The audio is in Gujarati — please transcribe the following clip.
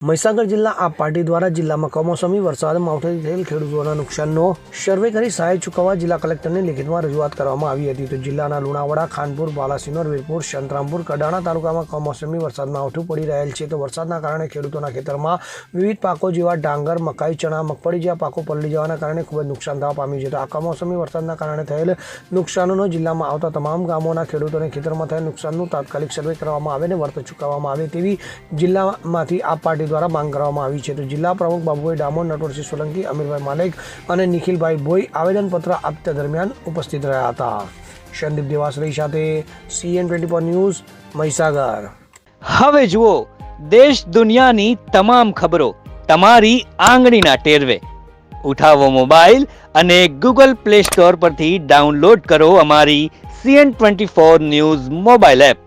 મહીસાગર જિલ્લા આપ પાર્ટી દ્વારા જિલ્લામાં કમોસમી વરસાદ માવઠાથી થયેલ ખેડૂતોના નુકસાનનો સર્વે કરી સહાય ચૂકવવા જિલ્લા કલેક્ટરને લિખિતમાં રજૂઆત કરવામાં આવી હતી. તો જિલ્લાના લુણાવાડા, ખાનપુર, બાલાસિનોર, વીરપુર, સંતરામપુર, કડાણા તાલુકામાં કમોસમી વરસાદ માવઠું પડી રહેલ છે. તો વરસાદના કારણે ખેડૂતોના ખેતરમાં વિવિધ પાકો જેવા ડાંગર, મકાઈ, ચણા, મગફળી જેવા પાકો પલળી જવાના કારણે ખૂબ જ નુકસાન થવા પામ્યું છે. તો આ કમોસમી વરસાદના કારણે થયેલ નુકસાનનો જિલ્લામાં આવતા તમામ ગામોના ખેડૂતોને ખેતરમાં થયેલ નુકસાનનું તાત્કાલિક સર્વે કરવામાં આવે અને વળતર ચૂકવવામાં આવે તેવી જિલ્લામાંથી આપ પાર્ટી દ્વારા માંગ કરવામાં આવી છે. તો જિલ્લા પ્રમુખ બાબુભાઈ ડામોર, નટવરસિંહ સોલંકી, અમીરભાઈ માલિક અને નિખિલભાઈ ભોઈ આવેદનપત્ર આપતા દરમિયાન ઉપસ્થિત રહ્યા હતા. સંદીપ દેવાસરી સાથે CN24 ન્યૂઝ, મહીસાગર. હવે જુઓ દેશ દુનિયાની તમામ ખબરો તમારી આંગળીના ટેરવે. ઉઠાવો મોબાઈલ અને Google Play Store પરથી ડાઉનલોડ કરો અમારી CN24 ન્યૂઝ મોબાઈલ એપ.